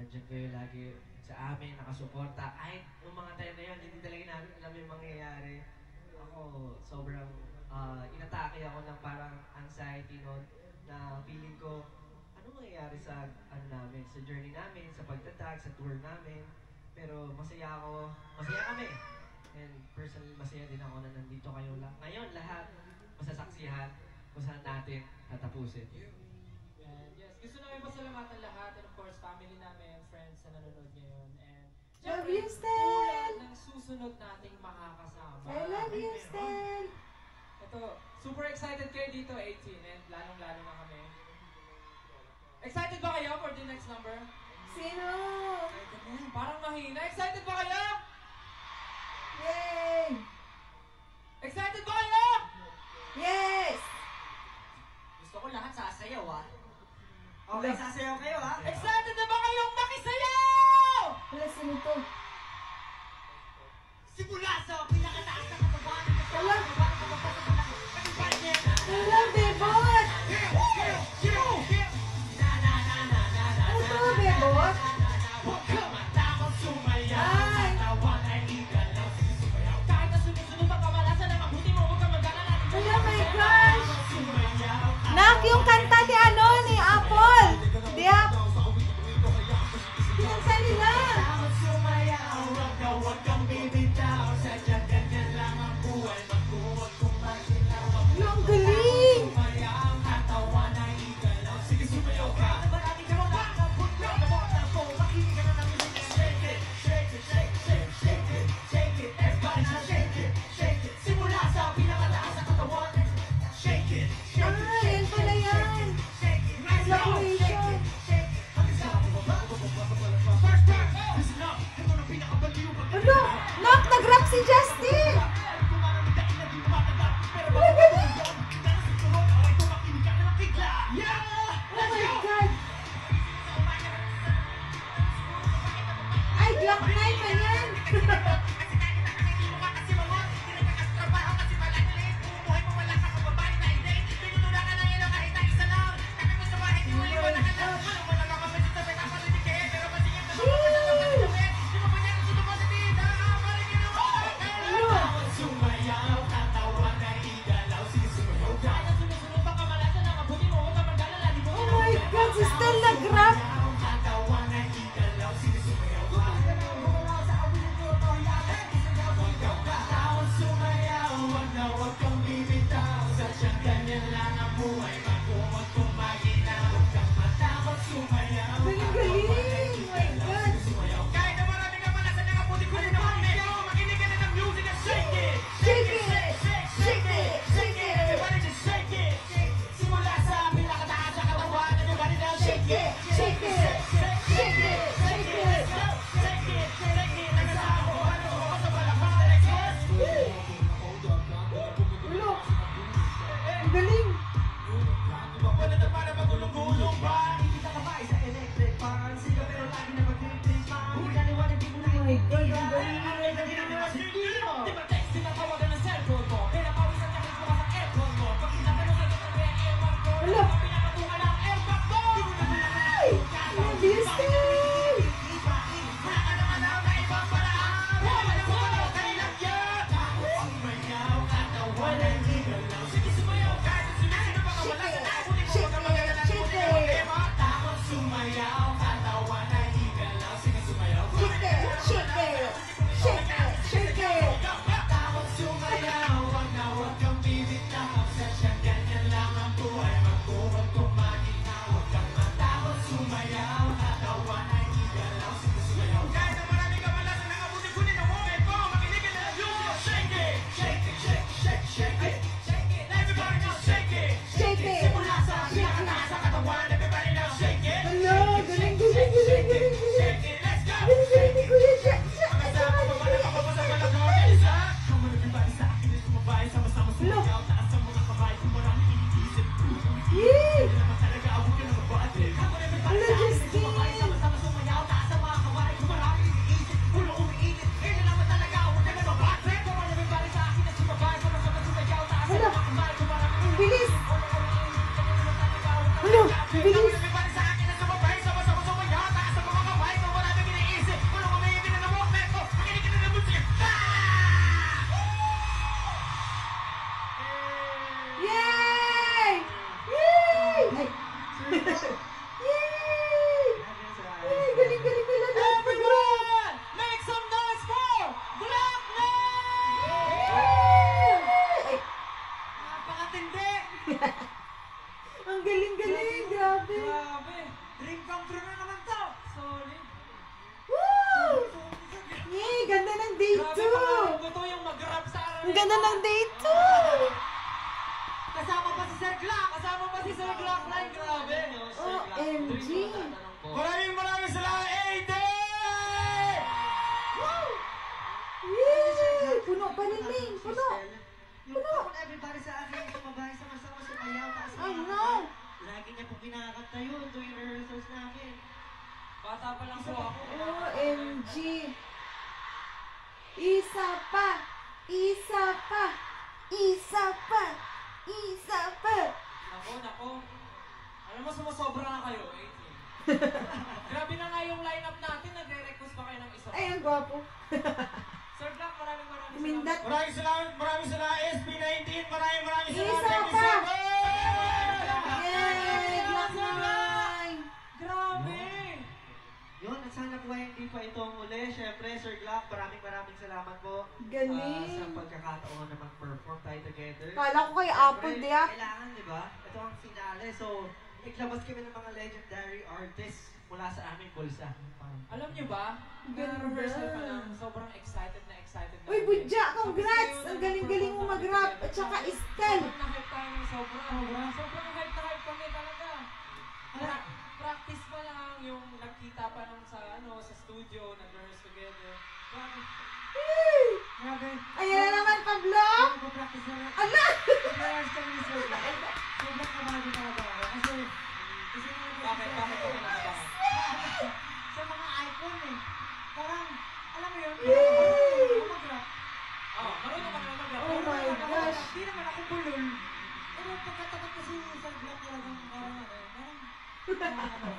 nandiyan kayo lagi sa amin, nakasuporta. Kahit yung mga time na yun, hindi talaga namin alam yung mangyayari. Ako, sobrang inatake ako ng parang anxiety noon na feeling ko, ano mangyayari sa ano namin, sa journey namin, sa pagtatag, sa tour namin. Pero masaya ako, masaya kami. And personally, masaya din ako na nandito kayo lang. Ngayon, lahat masasaksihan kung saan natin tatapusin. And yes, gusto namin pasalamatan lahat and of course family namin, friends na nanonood ngayon. And Love syempre, you, Stel! tulad ng susunod nating makakasama. I love you, Stel! Ito, super excited kayo dito, 18, and lalong-lalo na kami. Excited ba kayo for the next number? Sino? Excited na yan. Parang mahina. Excited ba kayo? Yay! Excited ba kayo? Yes! Gusto ko lahat sasayaw ah. Okay, sasayaw kayo ah. Excited na ba kayong makisayaw? Wala, sino to? Simula sa pinakataas na katawan. Wala! Wala, Bebot! Ano to, Bebot? Ay! Kahit na sunod-sunod ang kamalasan ng mabuti mo, huwag kang mag-alala. Wala, my gosh! Nak, yung kanta ni ano, ni Apple! Di Pinansa nila! Ang galing! Ah, yan pala yan! Celebration! Ano? Nak, nag-rap si Justin! Ang galing! Oh my God! Ay, Glock 9 pa yan! Ano? naman to! Solid. Woo! Yay, ganda ng day Grabe 2. mga guto yung mag-rap sa araw. Ang ganda ng day 2. Kasama pa si Sir Glock! Kasama pa si Sir Glockline. Grabe. OMG. Maraming salamat, AD! Yay! Puno pa rin, Ming. Puno. Yung taon everybody sa akin sumabay sama-sama sumayaw taas I know. Lagi niya po kinakanta yun tuwing rehearsals namin. Bata pa lang po ako. OMG. Isa pa. Isa pa. Isa pa. Isa pa. Nako. Alam mo, sumusobra na kayo, 18. Grabe na nga yung lineup natin. Nagre-request pa kayo ng isa. Ay, ang gwapo. Sir Glock, maraming Umindat. salamat. Maraming salamat, SB19. Maraming salamat. Isa Thank you pa. so much! Yay! Glock 9. Grabe. Yun, at sana po ay hindi pa ito ang uli. Siyempre, Sir Glock, maraming salamat po. Galing. Sa pagkakataon na mag-perform tayo together. Kala ko kay Apple, Siyempre, di ah. kailangan, di ba? Ito ang finale. So, naglabas kami ng mga legendary artists mula sa aming bulsa. Alam niyo ba? Ganda. Rehearsal pa lang, sobrang excited na. Uy, Budya, congrats! Ang galing-galing mo mag-rap. At saka Estel. Sobrang na-hype tayo ng sobra. Sobrang hype na hype kami talaga. Practice pa lang, yung nagkita pa lang sa studio, nag-rehearse together. Grabe. Grabe. Ayan na naman, Pablo. Mag-practice na lang. Ala! Mag-rehearse kami ni Sir Glock. Sobrang kabado talaga ako. Kasi Bakit ako nakabahan? sa mga icon eh. Parang, alam mo yun, Yay! ako mag-rap. Marunong ka naman mag-rap. Oh my gosh. Hindi naman ako bulol. Pero pagkatapat ko si Sir Glock talagang parang